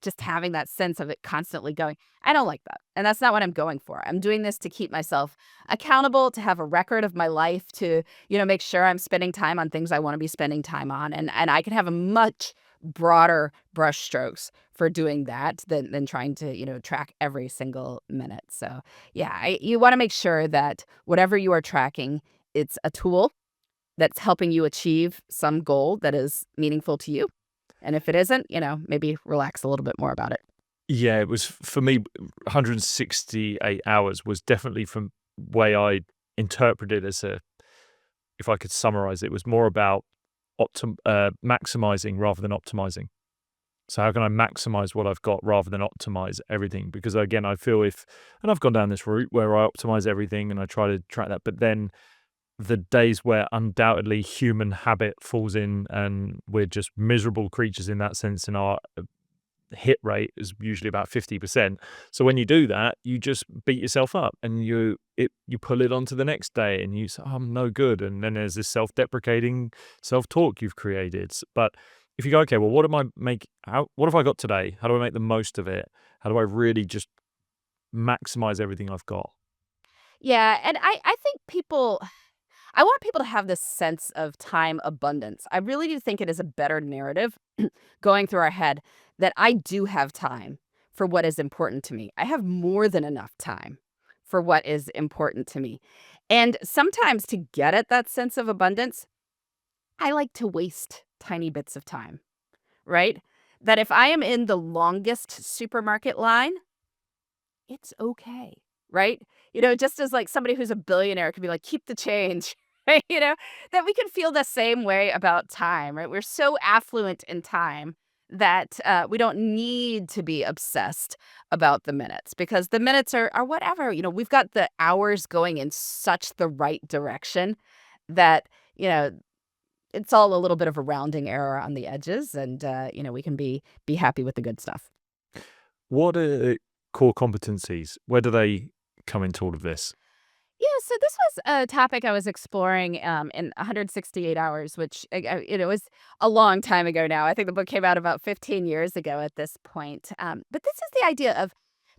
just having that sense of it constantly going, I don't like that, and that's not what I'm going for. I'm doing this to keep myself accountable, to have a record of my life, to, make sure I'm spending time on things I wanna be spending time on, and I can have a much broader brush strokes for doing that than trying to, track every single minute. So, yeah, you want to make sure that whatever you are tracking, it's a tool that's helping you achieve some goal that is meaningful to you. And if it isn't, maybe relax a little bit more about it. Yeah, it was for me, 168 hours was definitely from way I interpreted as a if I could summarize it, was more about maximizing rather than optimizing. So how can I maximize what I've got rather than optimize everything? Because again, I feel if and I've gone down this route where I optimize everything and I try to track that, but then the days where undoubtedly human habit falls in and we're just miserable creatures in that sense and our hit rate is usually about 50%. So when you do that, you just beat yourself up and you pull it on to the next day and you say, oh, I'm no good. And then there's this self-deprecating self-talk you've created. But if you go, okay, well, what have I got today? How do I make the most of it? How do I really just maximize everything I've got? Yeah. And I think I want people to have this sense of time abundance. I really do think it is a better narrative going through our head that I do have time for what is important to me. I have more than enough time for what is important to me. And sometimes to get at that sense of abundance, I like to waste tiny bits of time, right? That if I am in the longest supermarket line, it's okay, right? Just as like somebody who's a billionaire could be like, keep the change, right? That we can feel the same way about time, right? We're so affluent in time that we don't need to be obsessed about the minutes because the minutes are whatever. We've got the hours going in such the right direction that, you know, it's all a little bit of a rounding error on the edges and, we can be happy with the good stuff. What are core competencies? Where do they come into all of this? Yeah, so this was a topic I was exploring in 168 hours, which was a long time ago now. I think the book came out about 15 years ago at this point. But this is the idea of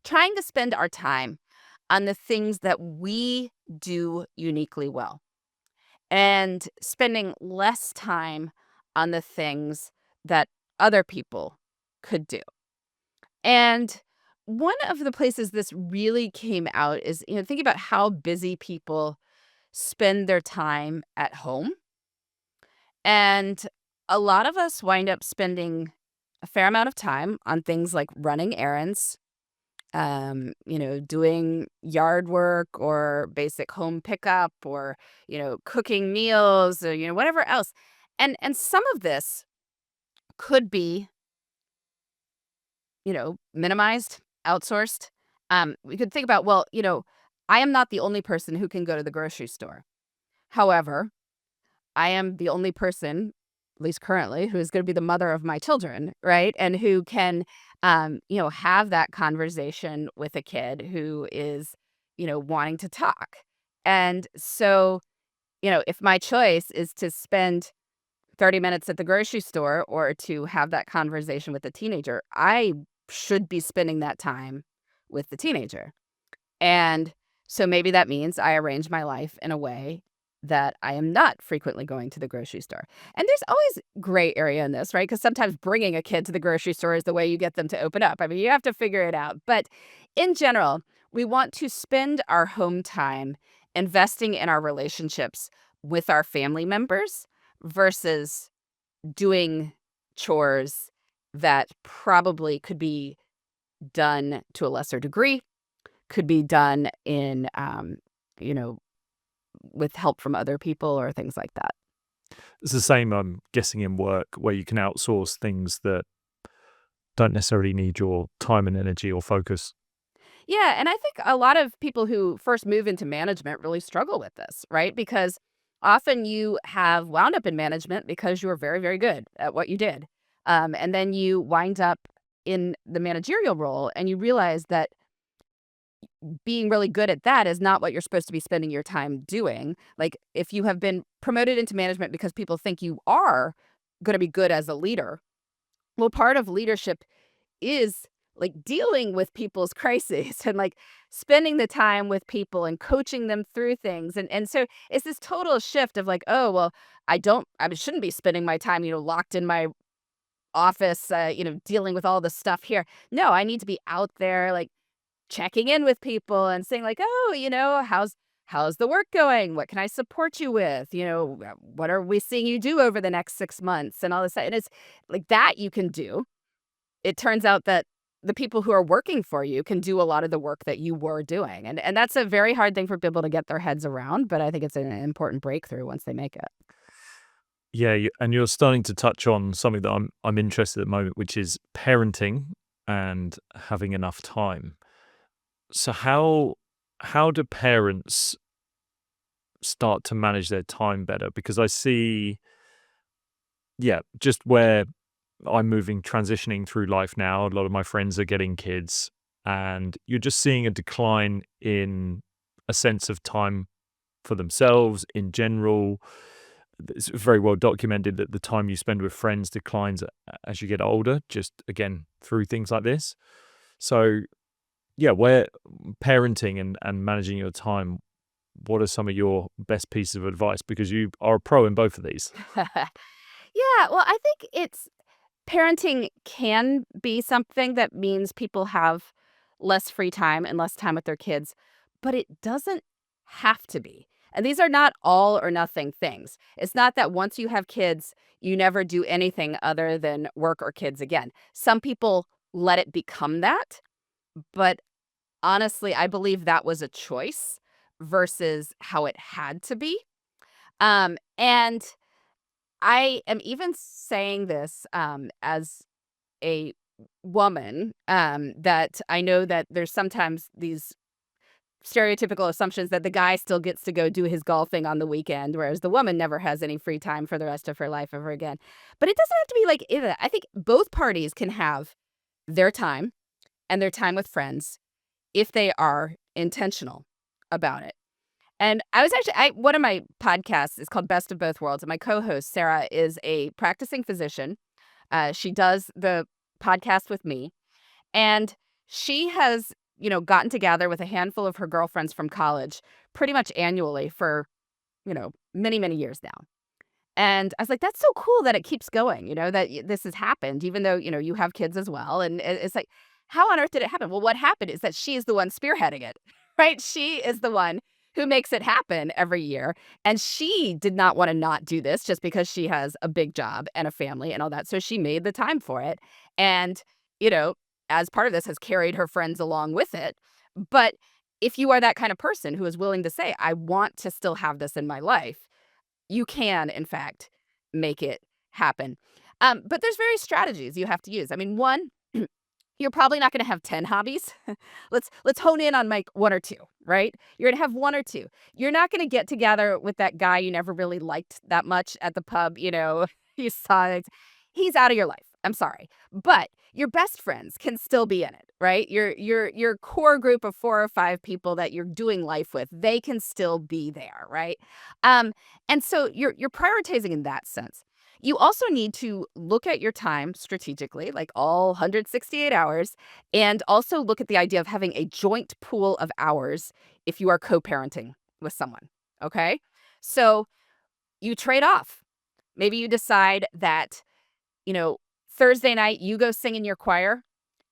trying to spend our time on the things that we do uniquely well and spending less time on the things that other people could do. And one of the places this really came out is, thinking about how busy people spend their time at home. And a lot of us wind up spending a fair amount of time on things like running errands, doing yard work or basic home pickup or, cooking meals or, whatever else. And some of this could be minimized, outsourced. We could think about, well, I am not the only person who can go to the grocery store. However, I am the only person, at least currently, who is going to be the mother of my children, right? And who can, have that conversation with a kid who is, wanting to talk. And so, if my choice is to spend 30 minutes at the grocery store or to have that conversation with a teenager, I should be spending that time with the teenager. And so maybe that means I arrange my life in a way that I am not frequently going to the grocery store. And there's always gray area in this, right? Because sometimes bringing a kid to the grocery store is the way you get them to open up. I mean, you have to figure it out. But in general, we want to spend our home time investing in our relationships with our family members versus doing chores that probably could be done to a lesser degree, could be done in, you know, with help from other people or things like that. It's the same, I'm guessing, in work where you can outsource things that don't necessarily need your time and energy or focus. Yeah, and I think a lot of people who first move into management really struggle with this, right? Because often you have wound up in management because you were very, very good at what you did. And then you wind up in the managerial role and you realize that being really good at that is not what you're supposed to be spending your time doing. Like, if you have been promoted into management because people think you are gonna be good as a leader, well, part of leadership is, like, dealing with people's crises and, like, spending the time with people and coaching them through things, and so it's this total shift of, like, "Oh, well, I shouldn't be spending my time, locked in my office, dealing with all the stuff here. No, I need to be out there, like, checking in with people and saying like, "Oh, how's the work going? What can I support you with? What are we seeing you do over the next 6 months?" And all this, and it's like that you can do. It turns out that the people who are working for you can do a lot of the work that you were doing, and that's a very hard thing for people to get their heads around, but I think it's an important breakthrough once they make it. Yeah, and you're starting to touch on something that I'm interested at the moment, which is parenting and having enough time. So how do parents start to manage their time better? Because I see, yeah, just where I'm moving, transitioning through life now. A lot of my friends are getting kids, and you're just seeing a decline in a sense of time for themselves in general. It's very well documented that the time you spend with friends declines as you get older, just again through things like this. So, yeah, where parenting and managing your time, what are some of your best pieces of advice? Because you are a pro in both of these. Yeah, well, I think it's parenting can be something that means people have less free time and less time with their kids, but it doesn't have to be. And these are not all or nothing things. It's not that once you have kids, you never do anything other than work or kids again. Some people let it become that, but honestly, I believe that was a choice versus how it had to be. And I am even saying this as a woman, that I know that there's sometimes these stereotypical assumptions that the guy still gets to go do his golfing on the weekend, whereas the woman never has any free time for the rest of her life ever again. But it doesn't have to be like either. I think both parties can have their time and their time with friends if they are intentional about it. And I was actually I one of my podcasts is called Best of Both Worlds, and my co-host, Sarah, is a practicing physician. She does the podcast with me, and she has, gotten together with a handful of her girlfriends from college pretty much annually for, many, many years now. And I was like, "That's so cool that it keeps going, that this has happened, even though, you have kids as well." And it's like, how on earth did it happen? Well, what happened is that she is the one spearheading it, right? She is the one who makes it happen every year. And she did not want to not do this just because she has a big job and a family and all that. So she made the time for it. And, you know, as part of this, has carried her friends along with it. But if you are that kind of person who is willing to say, "I want to still have this in my life," you can, in fact, make it happen. But there's various strategies you have to use. I mean, one, you're probably not gonna have 10 hobbies. Let's hone in on, like, 1 or 2, right? You're gonna have 1 or 2. You're not gonna get together with that guy you never really liked that much at the pub, you saw it. He's out of your life, I'm sorry. But your best friends can still be in it, right? Your core group of 4 or 5 people that you're doing life with, they can still be there, right? Um, and so you're prioritizing in that sense. You also need to look at your time strategically, like all 168 hours, and also look at the idea of having a joint pool of hours if you are co parenting with someone. Okay. So you trade off. Maybe you decide that, you know, Thursday night you go sing in your choir,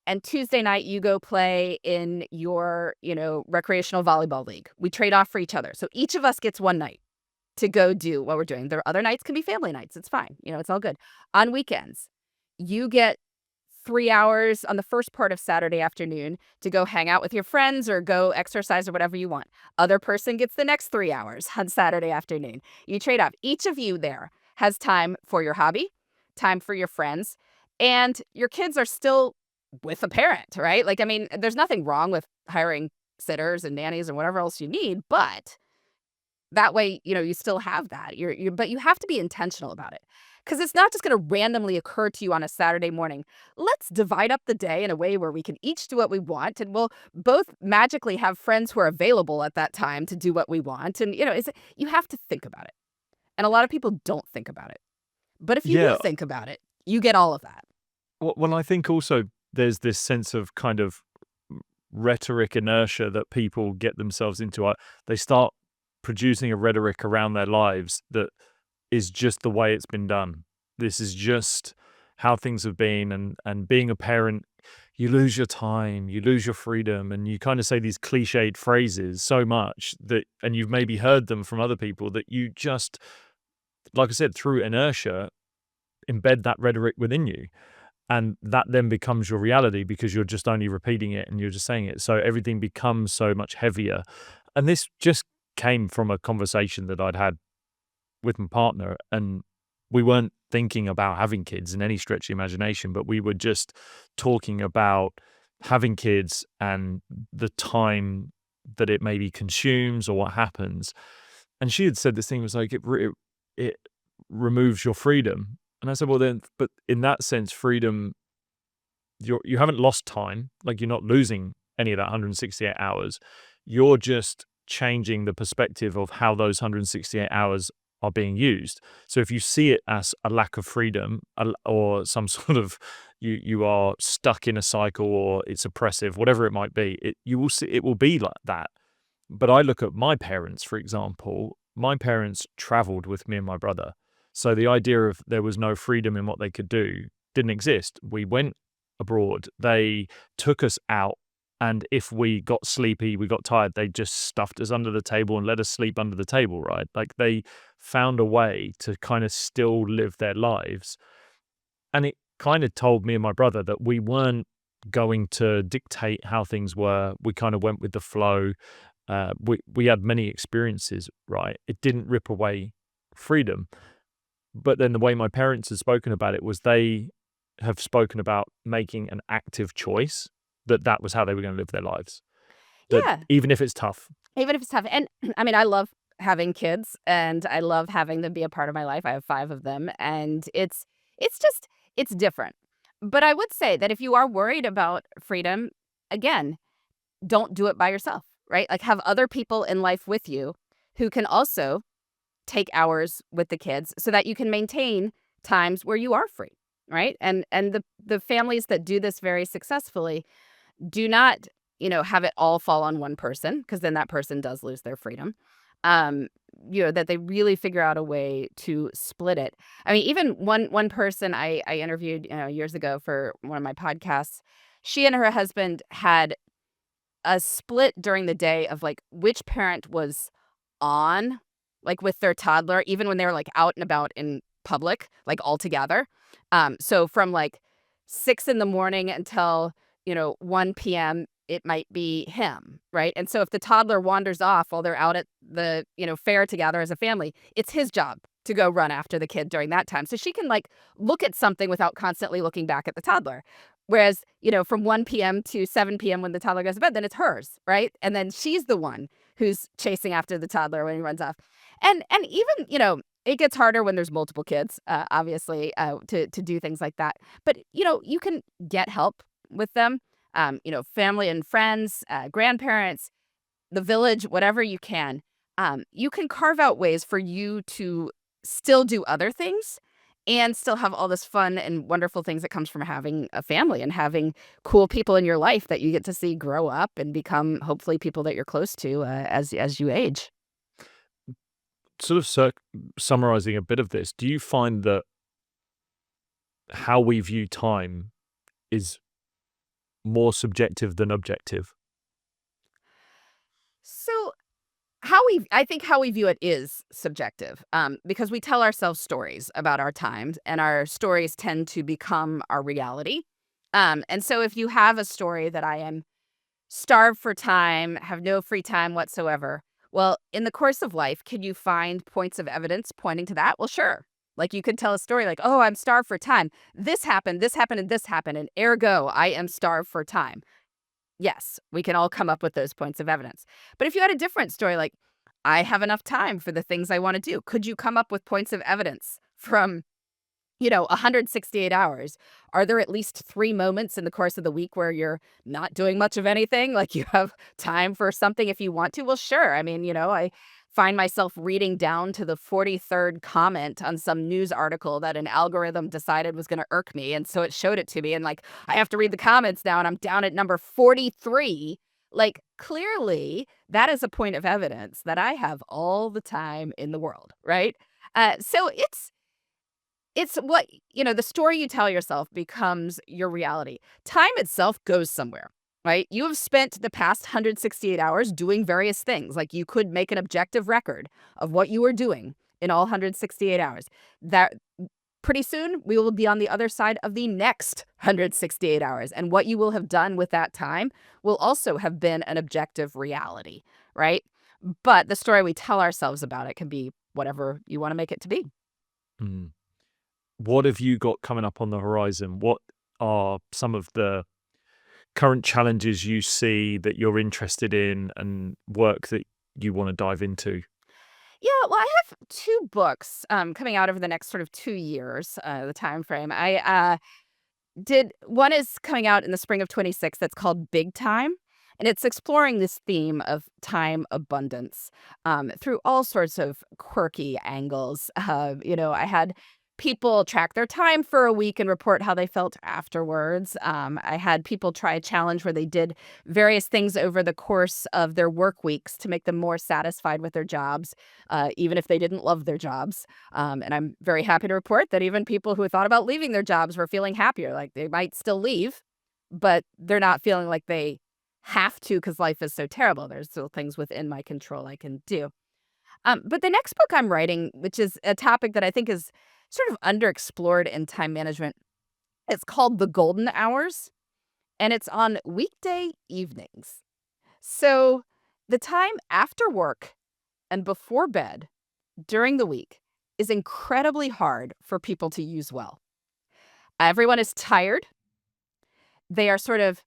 and Tuesday night you go play in your, recreational volleyball league. We trade off for each other. So each of us gets one night to go do what we're doing. There are other nights can be family nights. It's fine. It's all good. On weekends, you get 3 hours on the first part of Saturday afternoon to go hang out with your friends or go exercise or whatever you want. Other person gets the next 3 hours on Saturday afternoon. You trade off. Each of you there has time for your hobby, time for your friends, and your kids are still with a parent, right? Like, I mean, there's nothing wrong with hiring sitters and nannies and whatever else you need, but that way, you still have that. But you have to be intentional about it. Because it's not just going to randomly occur to you on a Saturday morning. Let's divide up the day in a way where we can each do what we want, and we'll both magically have friends who are available at that time to do what we want. And, you have to think about it. And a lot of people don't think about it. But if you do Yeah. think about it, you get all of that. Well, I think also there's this sense of kind of rhetoric inertia that people get themselves into. They start producing a rhetoric around their lives that is just the way it's been done. This is just how things have been, and being a parent, you lose your time, you lose your freedom, and you kind of say these cliched phrases so much that, and you've maybe heard them from other people, that you just, like I said, through inertia, embed that rhetoric within you. And that then becomes your reality because you're just only repeating it and you're just saying it. So everything becomes so much heavier. And this just came from a conversation that I'd had with my partner, and we weren't thinking about having kids in any stretch of the imagination, but we were just talking about having kids and the time that it maybe consumes or what happens. And she had said this thing was like, it removes your freedom. And I said, well, then, but in that sense, freedom, you haven't lost time. Like, you're not losing any of that 168 hours. You're just changing the perspective of how those 168 hours are being used. So if you see it as a lack of freedom, or some sort of, you are stuck in a cycle, or it's oppressive, whatever it might be, you will see it will be like that. But I look at my parents, for example. My parents traveled with me and my brother. So the idea of there was no freedom in what they could do didn't exist. We went abroad. They took us out. And if we got sleepy, we got tired, they just stuffed us under the table and let us sleep under the table, right? Like, they found a way to kind of still live their lives. And it kind of told me and my brother that we weren't going to dictate how things were. We kind of went with the flow. We had many experiences, right? It didn't rip away freedom. But then the way my parents had spoken about it was they have spoken about making an active choice, that was how they were going to live their lives. That Yeah. even if it's tough. Even if it's tough. And I mean, I love having kids and I love having them be a part of my life. I have 5 of them, and it's just it's different. But I would say that if you are worried about freedom, again, don't do it by yourself, right? Like, have other people in life with you who can also take hours with the kids so that you can maintain times where you are free, right? And the families that do this very successfully do not, have it all fall on one person, because then that person does lose their freedom. Um, that they really figure out a way to split it. I mean, even one person I interviewed, years ago for one of my podcasts, she and her husband had a split during the day of, like, which parent was on, like, with their toddler, even when they were, like, out and about in public, like, all together. So from, like, 6 in the morning until, 1 p.m., it might be him, right? And so if the toddler wanders off while they're out at the, fair together as a family, it's his job to go run after the kid during that time. So she can, like, look at something without constantly looking back at the toddler. Whereas, from 1 p.m. to 7 p.m. when the toddler goes to bed, then it's hers, right? And then she's the one who's chasing after the toddler when he runs off. And even, it gets harder when there's multiple kids, obviously, to do things like that. But, you can get help with them, family and friends, grandparents, the village, whatever you can. You can carve out ways for you to still do other things and still have all this fun and wonderful things that comes from having a family and having cool people in your life that you get to see grow up and become hopefully people that you're close to, as you age. Sort of summarizing a bit of this, do you find that how we view time is more subjective than objective? So I think how we view it is subjective, because we tell ourselves stories about our times, and our stories tend to become our reality. And so if you have a story that I am starved for time, have no free time whatsoever, well, in the course of life, can you find points of evidence pointing to that? Well, sure. Like, you could tell a story like, oh, I'm starved for time. This happened, and this happened, and ergo, I am starved for time. Yes, we can all come up with those points of evidence. But if you had a different story, like, I have enough time for the things I want to do, could you come up with points of evidence from 168 hours. Are there at least 3 moments in the course of the week where you're not doing much of anything? Like, you have time for something if you want to? Well, sure. I mean, I find myself reading down to the 43rd comment on some news article that an algorithm decided was gonna irk me, and so it showed it to me, and, like, I have to read the comments now, and I'm down at number 43. Like, clearly, that is a point of evidence that I have all the time in the world, right? So it's what the story you tell yourself becomes your reality. Time itself goes somewhere, right? You have spent the past 168 hours doing various things. Like, you could make an objective record of what you were doing in all 168 hours. That pretty soon we will be on the other side of the next 168 hours. And what you will have done with that time will also have been an objective reality, right? But the story we tell ourselves about it can be whatever you want to make it to be. Mm. What have you got coming up on the horizon? What are some of the current challenges you see that you're interested in and work that you wanna dive into? Yeah, well, I have 2 books, coming out over the next sort of 2 years, the time frame. Did one is coming out in the spring of '26 that's called Big Time, and it's exploring this theme of time abundance, through all sorts of quirky angles. I had people track their time for a week and report how they felt afterwards. I had people try a challenge where they did various things over the course of their work weeks to make them more satisfied with their jobs, even if they didn't love their jobs. And I'm very happy to report that even people who thought about leaving their jobs were feeling happier. Like, they might still leave, but they're not feeling like they have to because life is so terrible. There's still things within my control I can do. But the next book I'm writing, which is a topic that I think is sort of underexplored in time management, it's called The Golden Hours, and it's on weekday evenings. So the time after work and before bed during the week is incredibly hard for people to use well. Everyone is tired. They are sort of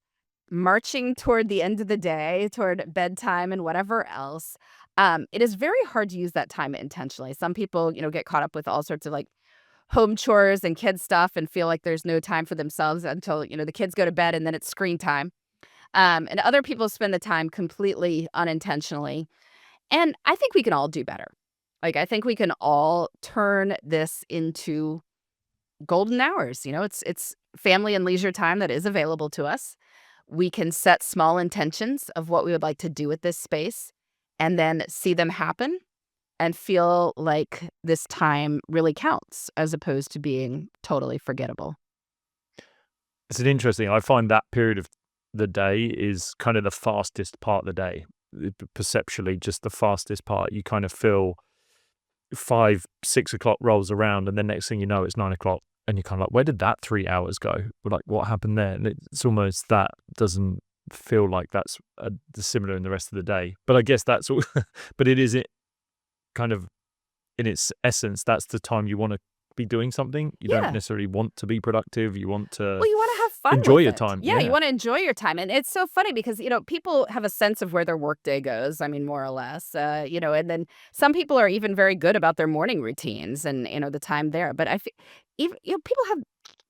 marching toward the end of the day, toward bedtime and whatever else. It is very hard to use that time intentionally. Some people, get caught up with all sorts of like home chores and kid stuff and feel like there's no time for themselves until, the kids go to bed and then it's screen time. And other people spend the time completely unintentionally. And I think we can all do better. Like, I think we can all turn this into golden hours. It's family and leisure time that is available to us. We can set small intentions of what we would like to do with this space and then see them happen and feel like this time really counts as opposed to being totally forgettable. It's an interesting I find that period of the day is kind of the fastest part of the day. Perceptually, just the fastest part. You kind of feel 5, 6 o'clock rolls around, and then next thing you know, it's 9 o'clock, and you're kind of like, "Where did that 3 hours go? Like, what happened there?" And it's almost that doesn't feel like that's, similar in the rest of the day. But I guess that's all but it kind of in its essence, that's the time you wanna be doing something. You don't Yeah. necessarily want to be productive, you want to Well, you wanna have fun enjoy with your it. time. Yeah, you Yeah. wanna enjoy your time, and it's so funny because, people have a sense of where their workday goes, I mean, more or less, and then some people are even very good about their morning routines and, the time there, but I feel even people have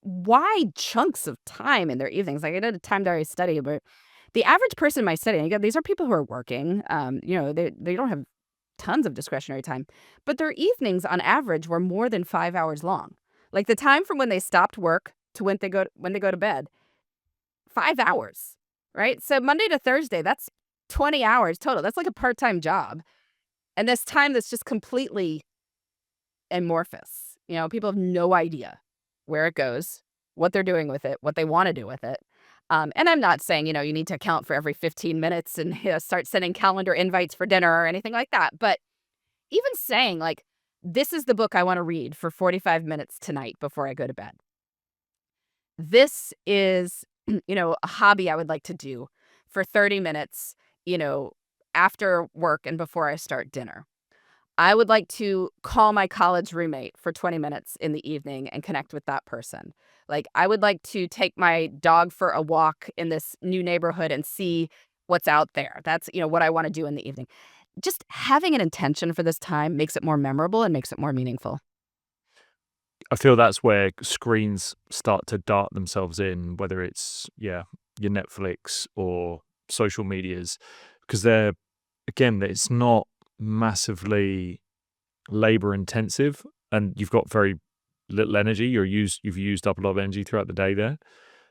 wide chunks of time in their evenings. Like, I did a time diary study, but the average person in my study, and again, these are people who are working, they don't have tons of discretionary time, but their evenings on average were more than 5 hours long. Like, the time from when they stopped work to when they go to bed, 5 hours, right? So Monday to Thursday, that's 20 hours total. That's like a part-time job. And this time that's just completely amorphous. People have no idea where it goes, what they're doing with it, what they wanna do with it. And I'm not saying, you need to account for every 15 minutes and start sending calendar invites for dinner or anything like that. But even saying, like, "This is the book I wanna read for 45 minutes tonight before I go to bed. This is, a hobby I would like to do for 30 minutes, you know, after work and before I start dinner. I would like to call my college roommate for 20 minutes in the evening and connect with that person. Like, I would like to take my dog for a walk in this new neighborhood and see what's out there. That's, what I wanna do in the evening." Just having an intention for this time makes it more memorable and makes it more meaningful. I feel that's where screens start to dart themselves in, whether it's, yeah, your Netflix or social medias, because they're, again, it's not massively labor intensive, and you've got very little energy. You've used up a lot of energy throughout the day there.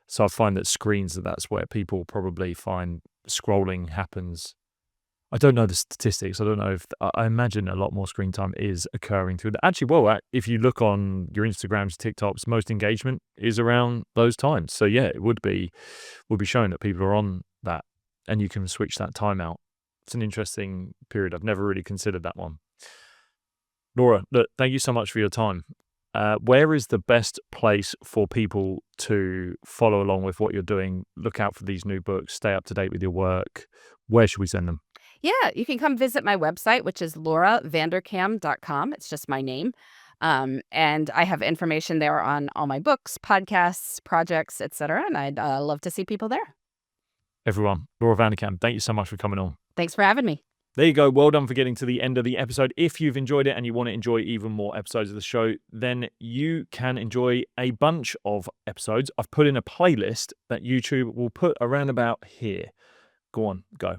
So I find that screens, that's where people probably find scrolling happens. I don't know the statistics. I don't know if I imagine a lot more screen time is occurring through the actually, well, if you look on your Instagrams, TikToks, most engagement is around those times. So yeah, it would be showing that people are on that, and you can switch that time out. It's an interesting period. I've never really considered that one. Laura, look, thank you so much for your time. Where is the best place for people to follow along with what you're doing? Look out for these new books, stay up to date with your work. Where should we send them? Yeah, you can come visit my website, which is lauravanderkam.com. It's just my name. And I have information there on all my books, podcasts, projects, etc. And I'd love to see people there. Everyone, Laura Vanderkam, thank you so much for coming on. Thanks for having me. There you go. Well done for getting to the end of the episode. If you've enjoyed it and you want to enjoy even more episodes of the show, then you can enjoy a bunch of episodes. I've put in a playlist that YouTube will put around about here. Go on, go.